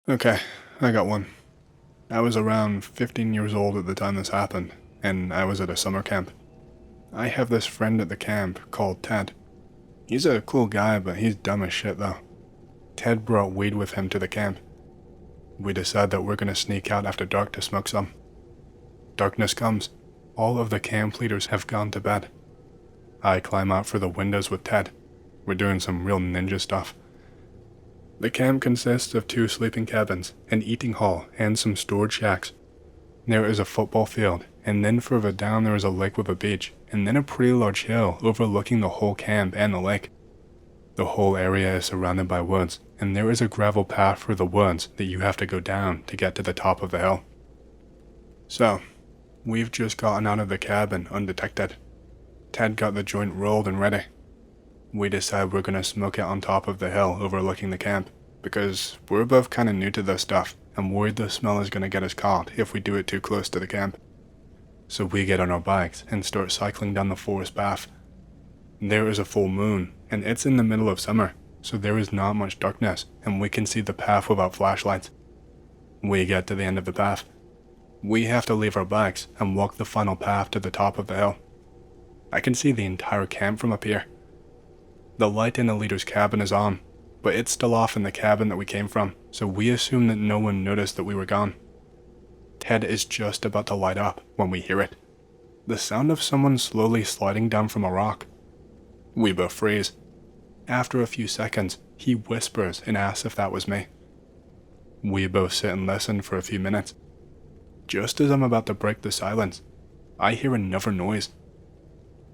Okay, I got one. I was around 15 years old at the time this happened, and I was at a summer camp. I have this friend at the camp called Ted. He's a cool guy, but he's dumb as shit though. Ted brought weed with him to the camp. We decide that we're gonna sneak out after dark to smoke some. Darkness comes. All of the camp leaders have gone to bed. I climb out through the windows with Ted. We're doing some real ninja stuff. The camp consists of 2 sleeping cabins, an eating hall, and some storage shacks. There is a football field, and then further down there is a lake with a beach, and then a pretty large hill overlooking the whole camp and the lake. The whole area is surrounded by woods, and there is a gravel path through the woods that you have to go down to get to the top of the hill. So, we've just gotten out of the cabin undetected. Ted got the joint rolled and ready. We decide we're gonna smoke it on top of the hill overlooking the camp, because we're both kinda new to this stuff and worried the smell is gonna get us caught if we do it too close to the camp. So we get on our bikes and start cycling down the forest path. There is a full moon, and it's in the middle of summer, so there is not much darkness, and we can see the path without flashlights. We get to the end of the path. We have to leave our bikes and walk the final path to the top of the hill. I can see the entire camp from up here. The light in the leader's cabin is on, but it's still off in the cabin that we came from, so we assume that no one noticed that we were gone. Ted is just about to light up when we hear it. The sound of someone slowly sliding down from a rock. We both freeze. After a few seconds, he whispers and asks if that was me. We both sit and listen for a few minutes. Just as I'm about to break the silence, I hear another noise.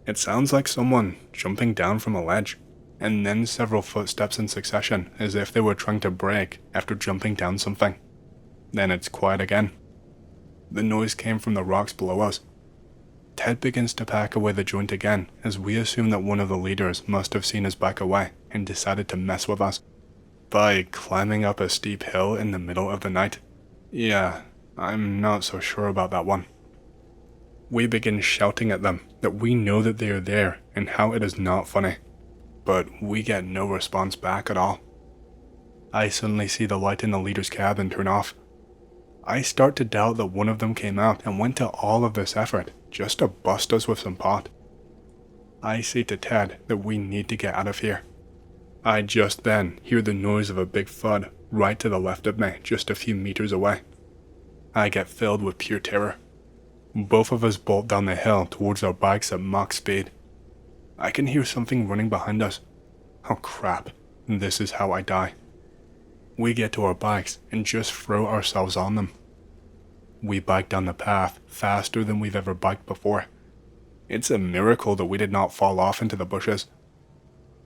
It sounds like someone jumping down from a ledge, and then several footsteps in succession as if they were trying to break after jumping down something. Then it's quiet again. The noise came from the rocks below us. Ted begins to pack away the joint again as we assume that one of the leaders must have seen us back away and decided to mess with us by climbing up a steep hill in the middle of the night. Yeah, I'm not so sure about that one. We begin shouting at them that we know that they are there and how it is not funny, but we get no response back at all. I suddenly see the light in the leader's cabin turn off. I start to doubt that one of them came out and went to all of this effort just to bust us with some pot. I say to Ted that we need to get out of here. I just then hear the noise of a big thud right to the left of me, just a few meters away. I get filled with pure terror. Both of us bolt down the hill towards our bikes at max speed. I can hear something running behind us. Oh crap, this is how I die. We get to our bikes and just throw ourselves on them. We bike down the path faster than we've ever biked before. It's a miracle that we did not fall off into the bushes.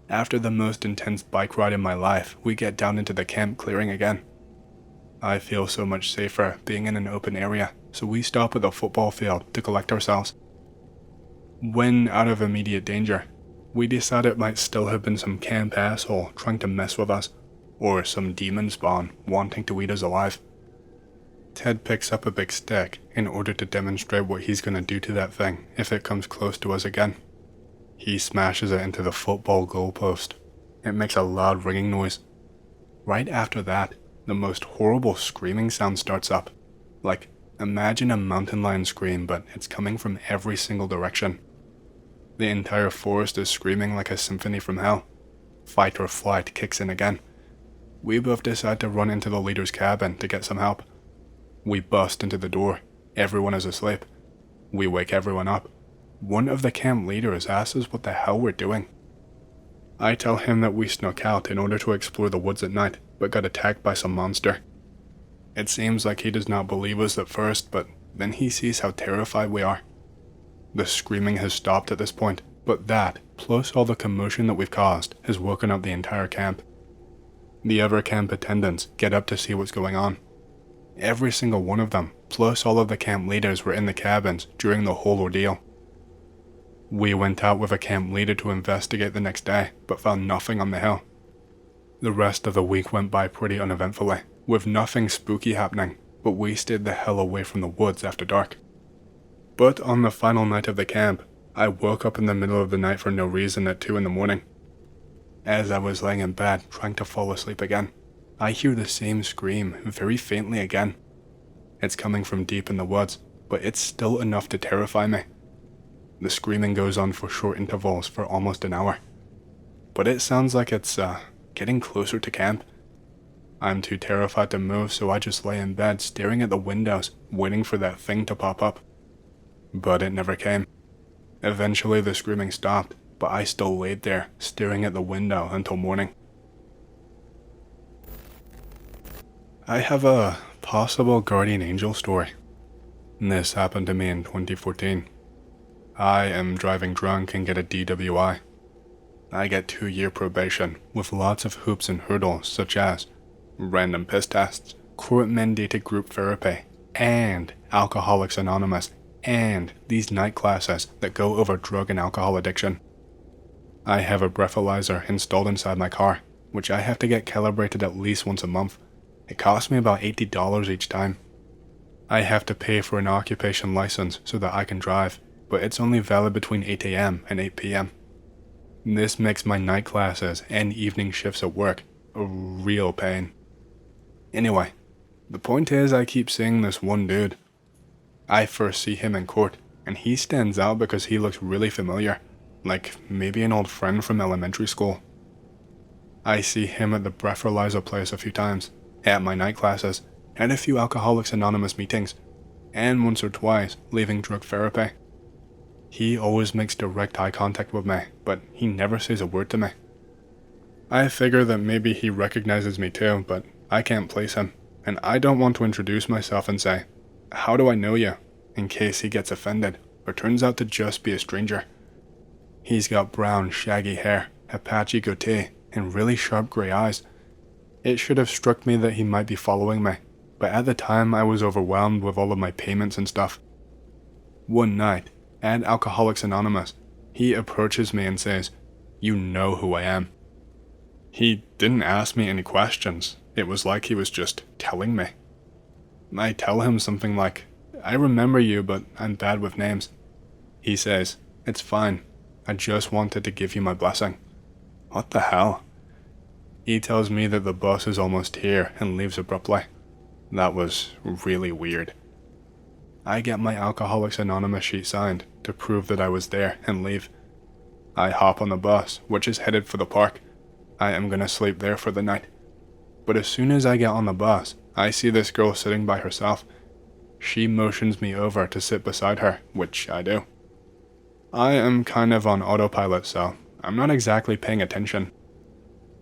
After the most intense bike ride in my life, we get down into the camp clearing again. I feel so much safer being in an open area, so we stop at a football field to collect ourselves. When out of immediate danger, we decide it might still have been some camp asshole trying to mess with us, or some demon spawn wanting to eat us alive. Ted picks up a big stick in order to demonstrate what he's gonna do to that thing if it comes close to us again. He smashes it into the football goalpost. It makes a loud ringing noise. Right after that, the most horrible screaming sound starts up. Like, imagine a mountain lion scream, but it's coming from every single direction. The entire forest is screaming like a symphony from hell. Fight or flight kicks in again. We both decide to run into the leader's cabin to get some help. We bust into the door. Everyone is asleep. We wake everyone up. One of the camp leaders asks us what the hell we're doing. I tell him that we snuck out in order to explore the woods at night, but got attacked by some monster. It seems like he does not believe us at first, but then he sees how terrified we are. The screaming has stopped at this point, but that, plus all the commotion that we've caused, has woken up the entire camp. The other camp attendants get up to see what's going on. Every single one of them, plus all of the camp leaders, were in the cabins during the whole ordeal. We went out with a camp leader to investigate the next day, but found nothing on the hill. The rest of the week went by pretty uneventfully, with nothing spooky happening, but we stayed the hell away from the woods after dark. But on the final night of the camp, I woke up in the middle of the night for no reason at 2 in the morning. As I was laying in bed trying to fall asleep again, I hear the same scream very faintly again. It's coming from deep in the woods, but it's still enough to terrify me. The screaming goes on for short intervals for almost an hour. But it sounds like it's, getting closer to camp. I'm too terrified to move, so I just lay in bed staring at the windows, waiting for that thing to pop up. But it never came. Eventually the screaming stopped, but I still laid there, staring at the window until morning. I have a possible guardian angel story. This happened to me in 2014. I am driving drunk and get a DWI. I get 2-year probation with lots of hoops and hurdles such as random piss tests, court-mandated group therapy, and Alcoholics Anonymous, and these night classes that go over drug and alcohol addiction. I have a breathalyzer installed inside my car, which I have to get calibrated at least once a month. It costs me about $80 each time. I have to pay for an occupation license so that I can drive, but it's only valid between 8 AM and 8 PM. This makes my night classes and evening shifts at work a real pain. Anyway, the point is I keep seeing this one dude. I first see him in court, and he stands out because he looks really familiar, like maybe an old friend from elementary school. I see him at the breathalyzer place a few times, at my night classes, at a few Alcoholics Anonymous meetings, and once or twice leaving drug therapy. He always makes direct eye contact with me, but he never says a word to me. I figure that maybe he recognizes me too, but I can't place him, and I don't want to introduce myself and say, "How do I know you?" in case he gets offended, or turns out to just be a stranger. He's got brown, shaggy hair, a patchy goatee, and really sharp grey eyes. It should have struck me that he might be following me, but at the time I was overwhelmed with all of my payments and stuff. One night, at Alcoholics Anonymous, he approaches me and says, "You know who I am." He didn't ask me any questions. It was like he was just telling me. I tell him something like, "I remember you, but I'm bad with names." He says, "It's fine. I just wanted to give you my blessing." What the hell? He tells me that the bus is almost here and leaves abruptly. That was really weird. I get my Alcoholics Anonymous sheet signed to prove that I was there and leave. I hop on the bus, which is headed for the park. I am gonna sleep there for the night. But as soon as I get on the bus, I see this girl sitting by herself. She motions me over to sit beside her, which I do. I am kind of on autopilot, so I'm not exactly paying attention.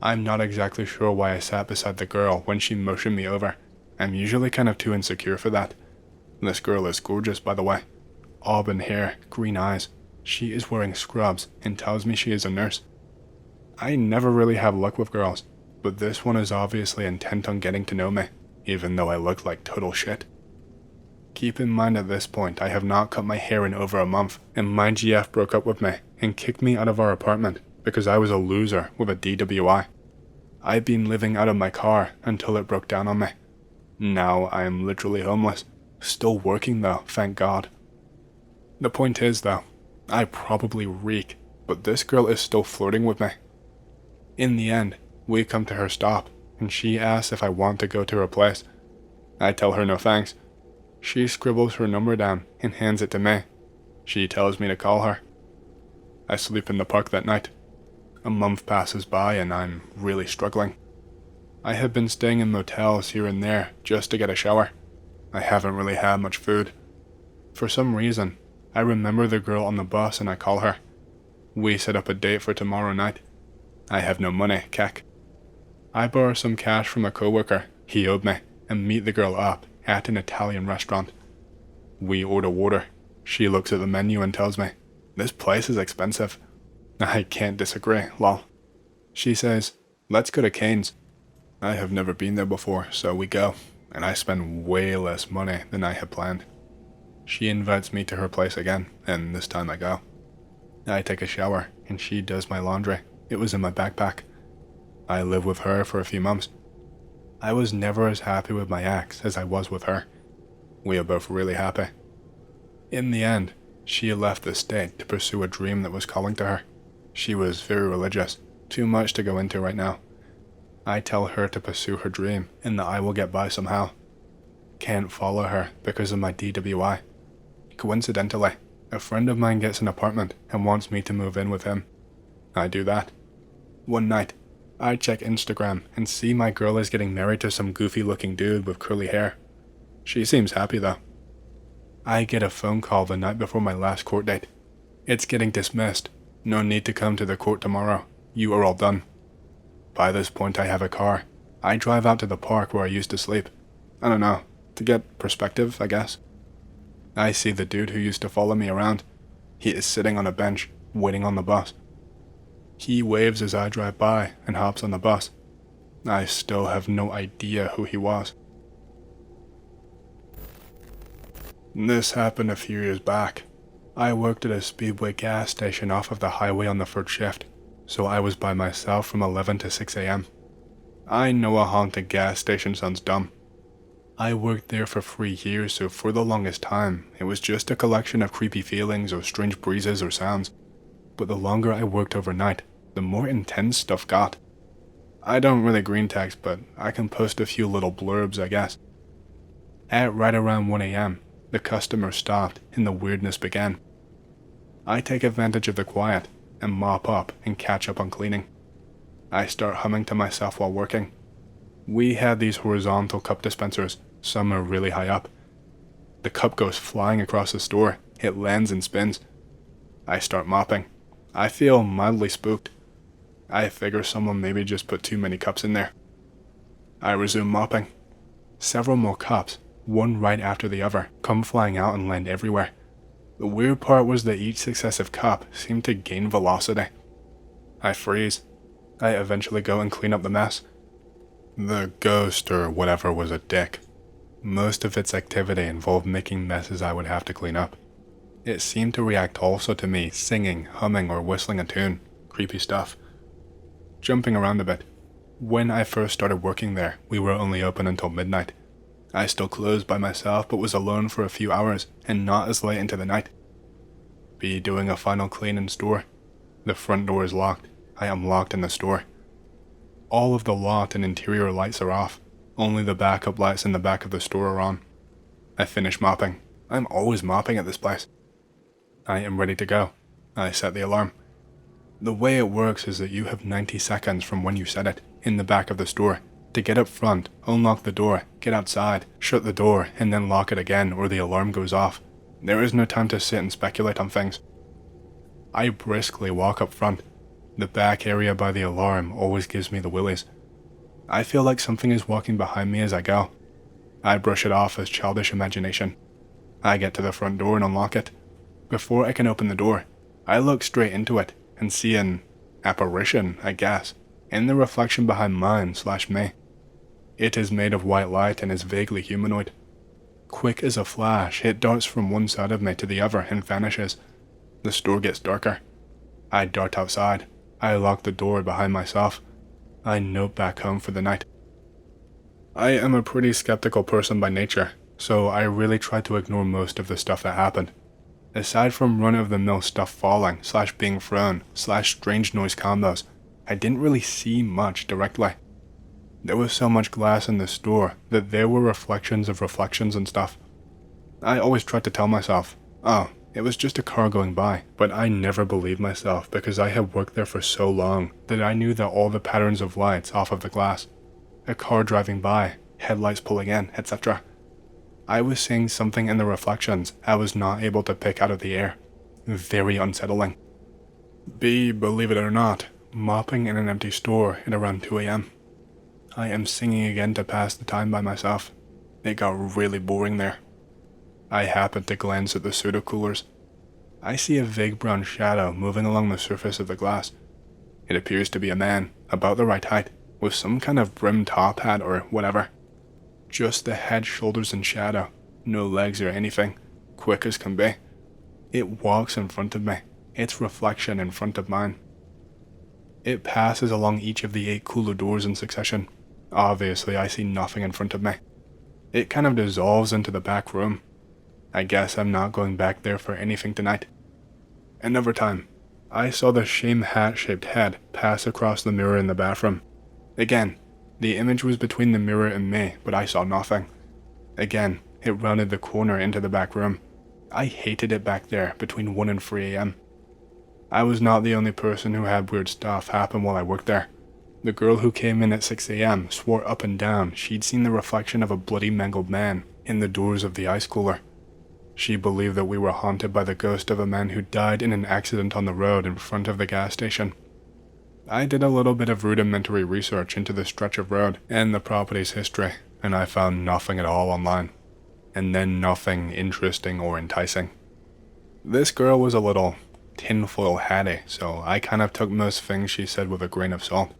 I'm not exactly sure why I sat beside the girl when she motioned me over. I'm usually kind of too insecure for that. This girl is gorgeous, by the way. Auburn hair, green eyes. She is wearing scrubs and tells me she is a nurse. I never really have luck with girls, but this one is obviously intent on getting to know me, even though I look like total shit. Keep in mind at this point I have not cut my hair in over a month, and my GF broke up with me and kicked me out of our apartment because I was a loser with a DWI. I've been living out of my car until it broke down on me. Now I am literally homeless. Still working though, thank God. The point is though, I probably reek, but this girl is still flirting with me. In the end, we come to her stop, and she asks if I want to go to her place. I tell her no thanks. She scribbles her number down and hands it to me. She tells me to call her. I sleep in the park that night. A month passes by and I'm really struggling. I have been staying in motels here and there just to get a shower. I haven't really had much food. For some reason, I remember the girl on the bus and I call her. We set up a date for tomorrow night. I have no money, keck. I borrow some cash from a coworker he owed me and meet the girl up at an Italian restaurant. We order water. She looks at the menu and tells me, "This place is expensive." I can't disagree, lol. She says, "Let's go to Cane's." I have never been there before, so we go, and I spend way less money than I had planned. She invites me to her place again, and this time I go. I take a shower, and she does my laundry. It was in my backpack. I live with her for a few months. I was never as happy with my ex as I was with her. We are both really happy. In the end, she left the state to pursue a dream that was calling to her. She was very religious, too much to go into right now. I tell her to pursue her dream and that I will get by somehow. Can't follow her because of my DWI. Coincidentally, a friend of mine gets an apartment and wants me to move in with him. I do that. One night, I check Instagram and see my girl is getting married to some goofy looking dude with curly hair. She seems happy though. I get a phone call the night before my last court date. It's getting dismissed. No need to come to the court tomorrow. You are all done. By this point I have a car. I drive out to the park where I used to sleep. I don't know, to get perspective, I guess. I see the dude who used to follow me around. He is sitting on a bench, waiting on the bus. He waves as I drive by and hops on the bus. I still have no idea who he was. This happened a few years back. I worked at a Speedway gas station off of the highway on the third shift, so I was by myself from 11 to 6 a.m. I know a haunted gas station sounds dumb. I worked there for 3 years, so for the longest time, it was just a collection of creepy feelings or strange breezes or sounds. But the longer I worked overnight, the more intense stuff got. I don't really green text, but I can post a few little blurbs, I guess. At right around 1 a.m., the customer stopped and the weirdness began. I take advantage of the quiet and mop up and catch up on cleaning. I start humming to myself while working. We had these horizontal cup dispensers, some are really high up. The cup goes flying across the store, it lands and spins. I start mopping. I feel mildly spooked. I figure someone maybe just put too many cups in there. I resume mopping. Several more cups, one right after the other, come flying out and land everywhere. The weird part was that each successive cup seemed to gain velocity. I freeze. I eventually go and clean up the mess. The ghost or whatever was a dick. Most of its activity involved making messes I would have to clean up. It seemed to react also to me singing, humming, or whistling a tune. Creepy stuff. Jumping around a bit. When I first started working there, we were only open until midnight. I still closed by myself but was alone for a few hours and not as late into the night. Be doing a final clean in store. The front door is locked. I am locked in the store. All of the lot and interior lights are off. Only the backup lights in the back of the store are on. I finish mopping. I'm always mopping at this place. I am ready to go. I set the alarm. The way it works is that you have 90 seconds from when you set it, in the back of the store, to get up front, unlock the door, get outside, shut the door, and then lock it again or the alarm goes off. There is no time to sit and speculate on things. I briskly walk up front. The back area by the alarm always gives me the willies. I feel like something is walking behind me as I go. I brush it off as childish imagination. I get to the front door and unlock it. Before I can open the door, I look straight into it and see an apparition, I guess, in the reflection behind mine/me. It is made of white light and is vaguely humanoid. Quick as a flash, it darts from one side of me to the other and vanishes. The store gets darker. I dart outside. I lock the door behind myself. I note back home for the night. I am a pretty skeptical person by nature, so I really try to ignore most of the stuff that happened. Aside from run-of-the-mill stuff falling/being thrown/strange noise combos, I didn't really see much directly. There was so much glass in the store that there were reflections of reflections and stuff. I always tried to tell myself, oh, it was just a car going by, but I never believed myself because I had worked there for so long that I knew that all the patterns of lights off of the glass, a car driving by, headlights pulling in, etc. I was seeing something in the reflections I was not able to pick out of the air. Very unsettling. Believe it or not, mopping in an empty store at around 2 a.m. I am singing again to pass the time by myself. It got really boring there. I happen to glance at the soda coolers. I see a vague brown shadow moving along the surface of the glass. It appears to be a man, about the right height, with some kind of brim top hat or whatever. Just the head, shoulders, and shadow. No legs or anything. Quick as can be. It walks in front of me, its reflection in front of mine. It passes along each of the 8 cooler doors in succession. Obviously, I see nothing in front of me. It kind of dissolves into the back room. I guess I'm not going back there for anything tonight. Another time, I saw the same hat-shaped head pass across the mirror in the bathroom. Again, The image was between the mirror and me, but I saw nothing. Again, it rounded the corner into the back room. I hated it back there between 1 and 3 a.m. I was not the only person who had weird stuff happen while I worked there. The girl who came in at 6 a.m. swore up and down she'd seen the reflection of a bloody mangled man in the doors of the ice cooler. She believed that we were haunted by the ghost of a man who died in an accident on the road in front of the gas station. I did a little bit of rudimentary research into the stretch of road and the property's history, and I found nothing at all online. And then nothing interesting or enticing. This girl was a little tinfoil hatty, so I kind of took most things she said with a grain of salt.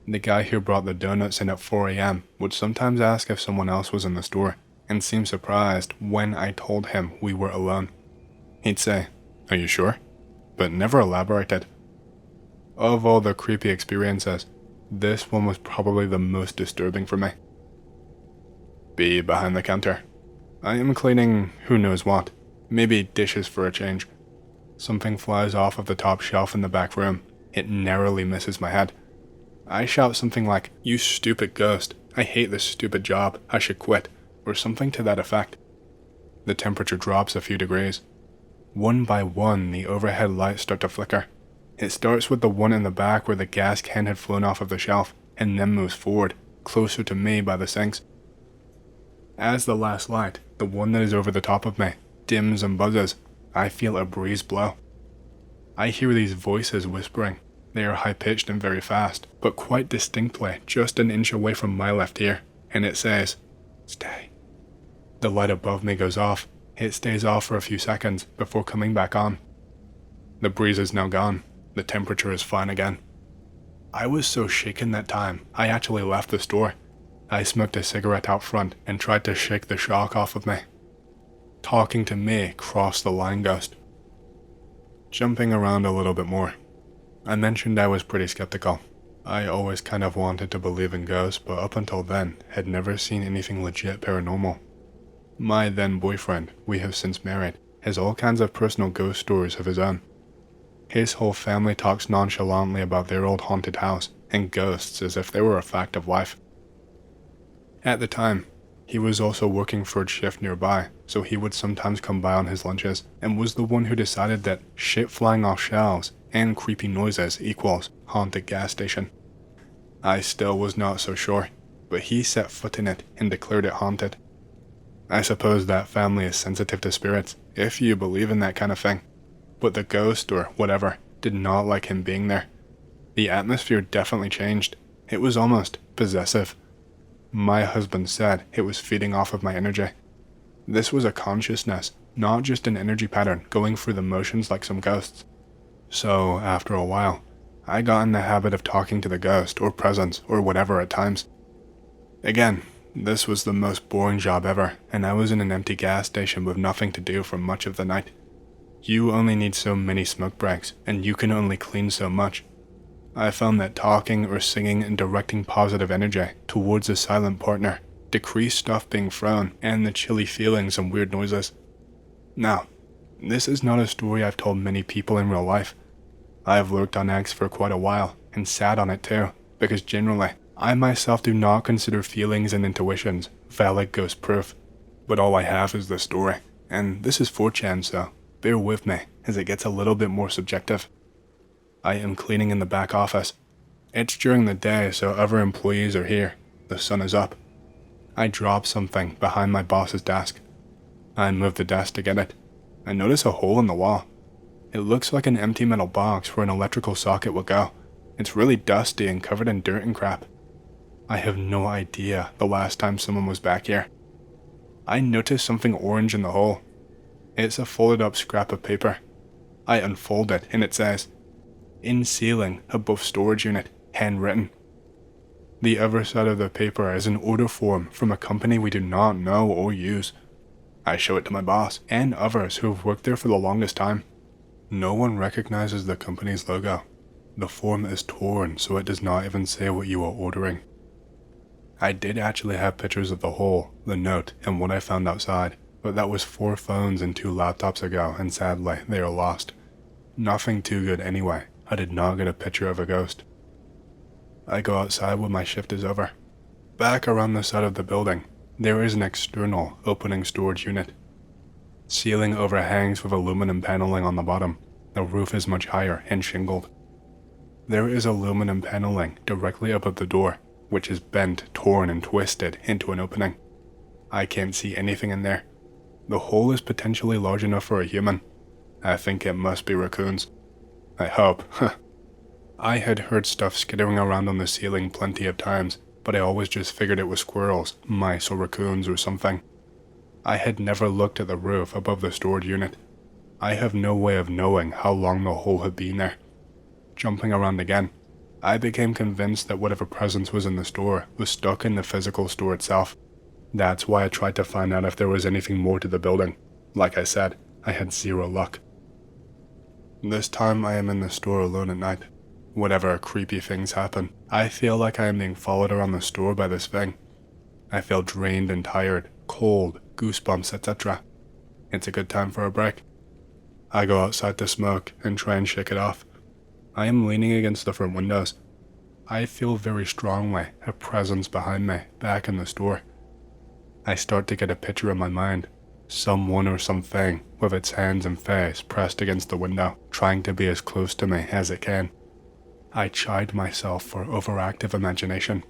The guy who brought the donuts in at 4 a.m. would sometimes ask if someone else was in the store, and seem surprised when I told him we were alone. He'd say, "Are you sure?" but never elaborated. Of all the creepy experiences, this one was probably the most disturbing for me. Be behind the counter. I am cleaning who knows what, maybe dishes for a change. Something flies off of the top shelf in the back room. It narrowly misses my head. I shout something like, "You stupid ghost, I hate this stupid job, I should quit," or something to that effect. The temperature drops a few degrees. One by one, the overhead lights start to flicker. It starts with the one in the back where the gas can had flown off of the shelf, and then moves forward, closer to me by the sinks. As the last light, the one that is over the top of me, dims and buzzes, I feel a breeze blow. I hear these voices whispering. They are high-pitched and very fast, but quite distinctly just an inch away from my left ear, and it says, "Stay." The light above me goes off. It stays off for a few seconds before coming back on. The breeze is now gone. The temperature is fine again. I was so shaken that time, I actually left the store. I smoked a cigarette out front and tried to shake the shock off of me. Talking to me crossed the line ghost. Jumping around a little bit more. I mentioned I was pretty skeptical. I always kind of wanted to believe in ghosts, but up until then, had never seen anything legit paranormal. My then boyfriend, we have since married, has all kinds of personal ghost stories of his own. His whole family talks nonchalantly about their old haunted house and ghosts as if they were a fact of life. At the time, he was also working third shift nearby, so he would sometimes come by on his lunches, and was the one who decided that shit flying off shelves and creepy noises equals haunted gas station. I still was not so sure, but he set foot in it and declared it haunted. I suppose that family is sensitive to spirits, if you believe in that kind of thing, but the ghost or whatever did not like him being there. The atmosphere definitely changed. It was almost possessive. My husband said it was feeding off of my energy. This was a consciousness, not just an energy pattern going through the motions like some ghosts. So, after a while, I got in the habit of talking to the ghost or presence or whatever at times. Again, this was the most boring job ever, and I was in an empty gas station with nothing to do for much of the night. You only need so many smoke breaks, and you can only clean so much. I found that talking or singing and directing positive energy towards a silent partner decreased stuff being thrown and the chilly feelings and weird noises. Now, this is not a story I've told many people in real life. I have lurked on X for quite a while and sat on it too, because generally, I myself do not consider feelings and intuitions valid ghost proof, but all I have is the story, and this is 4chan, so bear with me as it gets a little bit more subjective. I am cleaning in the back office. It's during the day, so other employees are here. The sun is up. I drop something behind my boss's desk. I move the desk to get it. I notice a hole in the wall. It looks like an empty metal box where an electrical socket would go. It's really dusty and covered in dirt and crap. I have no idea the last time someone was back here. I notice something orange in the hole. It's a folded up scrap of paper. I unfold it and it says, "In ceiling above storage unit, handwritten." The other side of the paper is an order form from a company we do not know or use. I show it to my boss and others who have worked there for the longest time. No one recognizes the company's logo. The form is torn, so it does not even say what you are ordering. I did actually have pictures of the hole, the note, and what I found outside, but that was 4 phones and 2 laptops ago, and sadly, they are lost. Nothing too good anyway. I did not get a picture of a ghost. I go outside when my shift is over. Back around the side of the building, there is an external opening storage unit. Ceiling overhangs with aluminum paneling on the bottom. The roof is much higher and shingled. There is aluminum paneling directly above the door, which is bent, torn, and twisted into an opening. I can't see anything in there. The hole is potentially large enough for a human. I think it must be raccoons. I hope. I had heard stuff skittering around on the ceiling plenty of times, but I always just figured it was squirrels, mice, or raccoons or something. I had never looked at the roof above the storage unit. I have no way of knowing how long the hole had been there. Jumping around again, I became convinced that whatever presence was in the store was stuck in the physical store itself. That's why I tried to find out if there was anything more to the building. Like I said, I had zero luck. This time I am in the store alone at night. Whatever creepy things happen, I feel like I am being followed around the store by this thing. I feel drained and tired, cold, goosebumps, etc. It's a good time for a break. I go outside to smoke and try and shake it off. I am leaning against the front windows. I feel very strongly a presence behind me, back in the store. I start to get a picture in my mind. Someone or something with its hands and face pressed against the window, trying to be as close to me as it can. I chide myself for overactive imagination.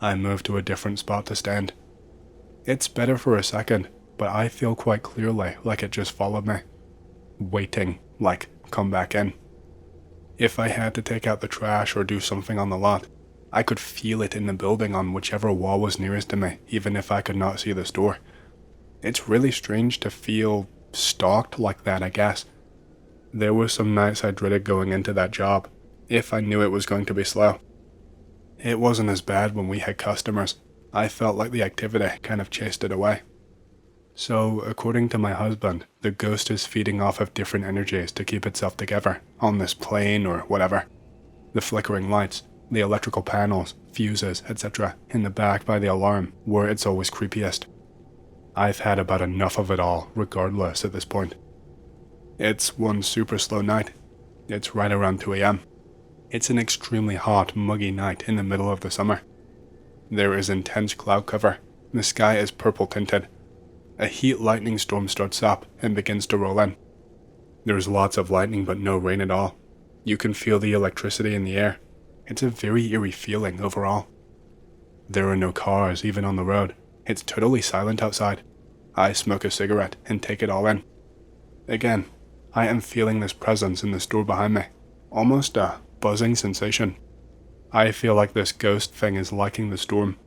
I move to a different spot to stand. It's better for a second, but I feel quite clearly like it just followed me. Waiting, like, come back in. If I had to take out the trash or do something on the lot, I could feel it in the building on whichever wall was nearest to me, even if I could not see the store. It's really strange to feel stalked like that, I guess. There were some nights I dreaded going into that job, if I knew it was going to be slow. It wasn't as bad when we had customers. I felt like the activity kind of chased it away. So, according to my husband, the ghost is feeding off of different energies to keep itself together, on this plane or whatever. The flickering lights, the electrical panels, fuses, etc. in the back by the alarm, where it's always creepiest. I've had about enough of it all, regardless at this point. It's one super slow night. It's right around 2 a.m. It's an extremely hot, muggy night in the middle of the summer. There is intense cloud cover. The sky is purple tinted. A heat lightning storm starts up and begins to roll in. There's lots of lightning but no rain at all. You can feel the electricity in the air. It's a very eerie feeling overall. There are no cars even on the road. It's totally silent outside. I smoke a cigarette and take it all in. Again, I am feeling this presence in the store behind me. Almost a buzzing sensation. I feel like this ghost thing is liking the storm.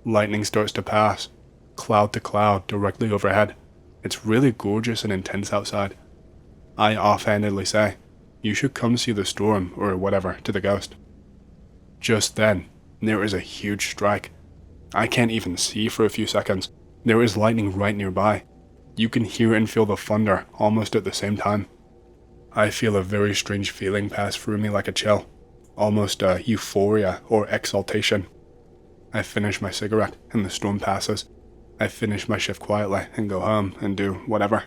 Lightning starts to pass, cloud to cloud directly overhead. It's really gorgeous and intense outside. I offhandedly say, "You should come see the storm," or whatever, to the ghost. Just then, there is a huge strike. I can't even see for a few seconds. There is lightning right nearby. You can hear and feel the thunder almost at the same time. I feel a very strange feeling pass through me like a chill, almost a euphoria or exaltation. I finish my cigarette and the storm passes. I finish my shift quietly and go home and do whatever.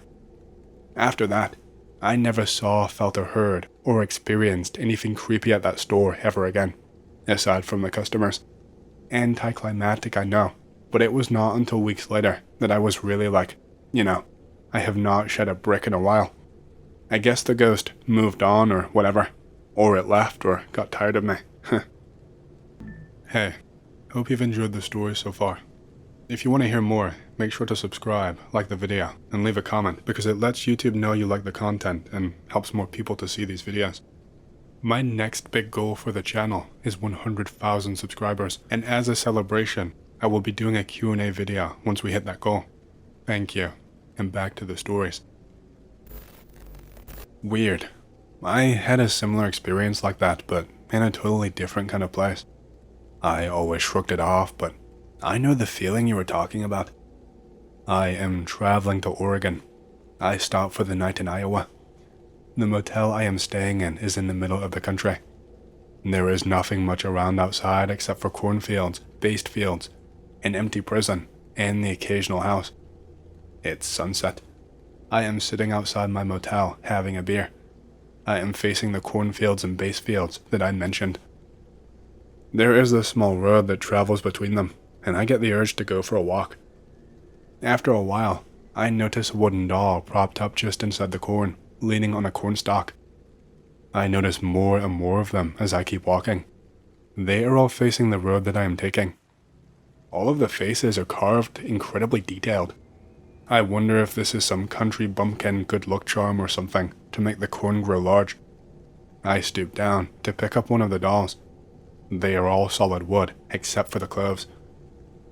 After that, I never saw, felt or heard or experienced anything creepy at that store ever again, aside from the customers. Anticlimactic, I know, but it was not until weeks later that I was really like, I have not shed a brick in a while. I guess the ghost moved on or whatever, or it left or got tired of me. Hey, hope you've enjoyed the story so far. If you want to hear more, make sure to subscribe, like the video, and leave a comment because it lets YouTube know you like the content and helps more people to see these videos. My next big goal for the channel is 100,000 subscribers, and as a celebration, I will be doing a Q&A video once we hit that goal. Thank you, and back to the stories. Weird. I had a similar experience like that, but in a totally different kind of place. I always shrugged it off, but I know the feeling you were talking about. I am traveling to Oregon. I stopped for the night in Iowa. The motel I am staying in is in the middle of the country. There is nothing much around outside except for cornfields, based fields, an empty prison, and the occasional house. It's sunset. I am sitting outside my motel having a beer. I am facing the cornfields and base fields that I mentioned. There is a small road that travels between them, and I get the urge to go for a walk. After a while, I notice a wooden doll propped up just inside the corn, leaning on a corn stalk. I notice more and more of them as I keep walking. They are all facing the road that I am taking. All of the faces are carved incredibly detailed. I wonder if this is some country bumpkin good luck charm or something to make the corn grow large. I stoop down to pick up one of the dolls. They are all solid wood except for the clothes.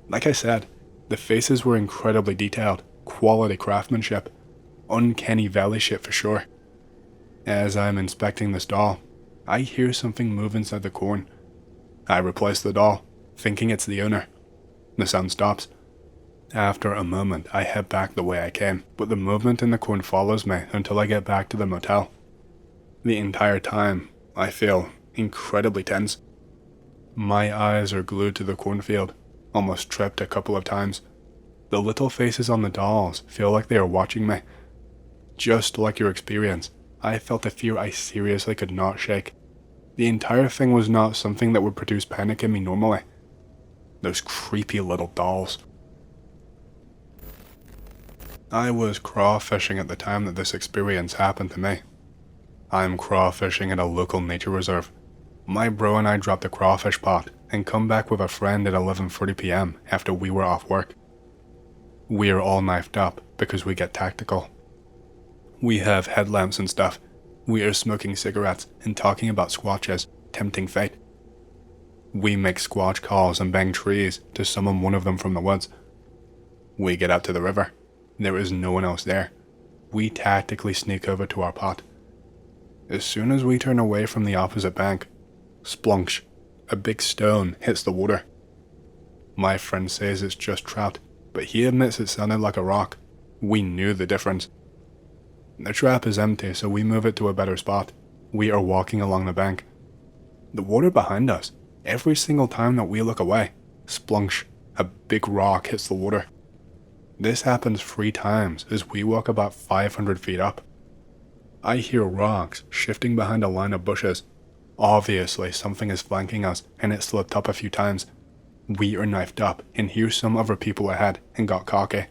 Like I said, the faces were incredibly detailed, quality craftsmanship, uncanny valley shit for sure. As I am inspecting this doll, I hear something move inside the corn. I replace the doll, thinking it's the owner. The sound stops. After a moment, I head back the way I came, but the movement in the corn follows me until I get back to the motel. The entire time, I feel incredibly tense. My eyes are glued to the cornfield, almost tripped a couple of times. The little faces on the dolls feel like they are watching me. Just like your experience, I felt a fear I seriously could not shake. The entire thing was not something that would produce panic in me normally. Those creepy little dolls. I was crawfishing at the time that this experience happened to me. I'm crawfishing at a local nature reserve. My bro and I dropped a crawfish pot and come back with a friend at 11:40 p.m. after we were off work. We are all knifed up because we get tactical. We have headlamps and stuff. We are smoking cigarettes and talking about squatches, tempting fate. We make squatch calls and bang trees to summon one of them from the woods. We get out to the river. There is no one else there. We tactically sneak over to our pot. As soon as we turn away from the opposite bank, splunch, a big stone hits the water. My friend says it's just trout, but he admits it sounded like a rock. We knew the difference. The trap is empty, so we move it to a better spot. We are walking along the bank. The water behind us, every single time that we look away, splunch, a big rock hits the water. This happens 3 times as we walk about 500 feet up. I hear rocks shifting behind a line of bushes. Obviously something is flanking us and it slipped up a few times. We are knifed up and hear some other people ahead and got cocky.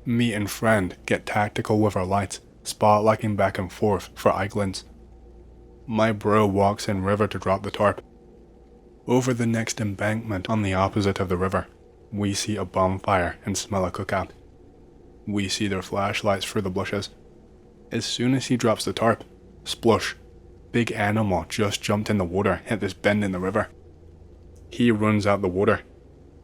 Me and friend get tactical with our lights, spotlighting back and forth for eye glints. My bro walks in river to drop the tarp. Over the next embankment on the opposite of the river, we see a bonfire and smell a cookout. We see their flashlights through the bushes. As soon as he drops the tarp, splush, big animal just jumped in the water at this bend in the river. He runs out the water.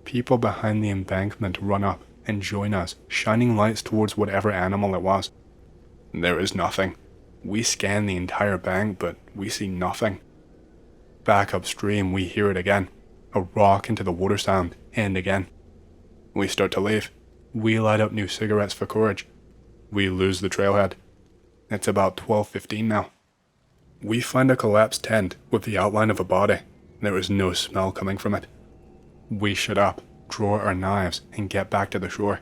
People behind the embankment run up and join us, shining lights towards whatever animal it was. There is nothing. We scan the entire bank, but we see nothing. Back upstream, we hear it again. A rock into the water sound, and again. We start to leave. We light up new cigarettes for courage. We lose the trailhead. It's about 12:15 now. We find a collapsed tent with the outline of a body. There is no smell coming from it. We shut up, draw our knives, and get back to the shore.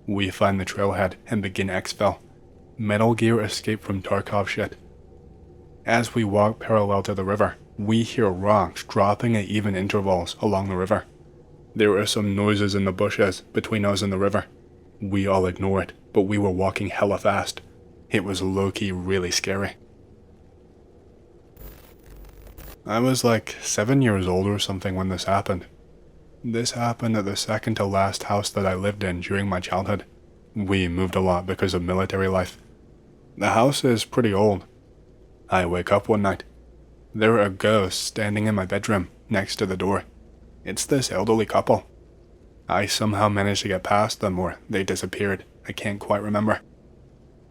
We find the trailhead and begin exfil. Metal Gear Escape from Tarkov shit. As we walk parallel to the river, we hear rocks dropping at even intervals along the river. There are some noises in the bushes between us and the river. We all ignore it, but we were walking hella fast. It was low-key really scary. I was like 7 years old or something when this happened. This happened at the second to last house that I lived in during my childhood. We moved a lot because of military life. The house is pretty old. I wake up one night. There are ghosts standing in my bedroom next to the door. It's this elderly couple. I somehow managed to get past them or they disappeared. I can't quite remember.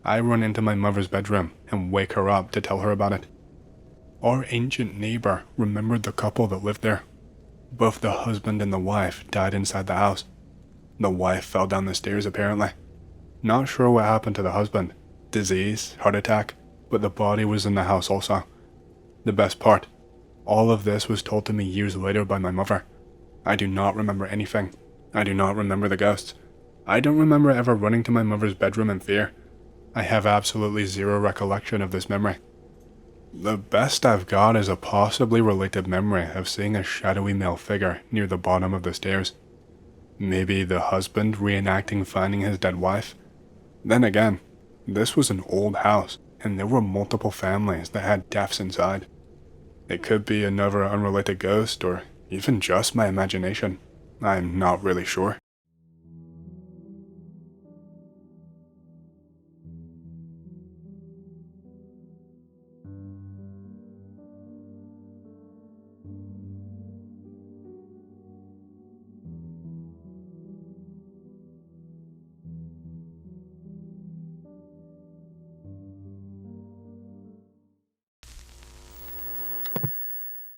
I run into my mother's bedroom and wake her up to tell her about it. Our ancient neighbor remembered the couple that lived there. Both the husband and the wife died inside the house. The wife fell down the stairs apparently. Not sure what happened to the husband. Disease, heart attack, but the body was in the house also. The best part, all of this was told to me years later by my mother. I do not remember anything. I do not remember the ghosts. I don't remember ever running to my mother's bedroom in fear. I have absolutely zero recollection of this memory. The best I've got is a possibly related memory of seeing a shadowy male figure near the bottom of the stairs. Maybe the husband reenacting finding his dead wife. Then again, this was an old house, and there were multiple families that had deaths inside. It could be another unrelated ghost, or even just my imagination. I'm not really sure.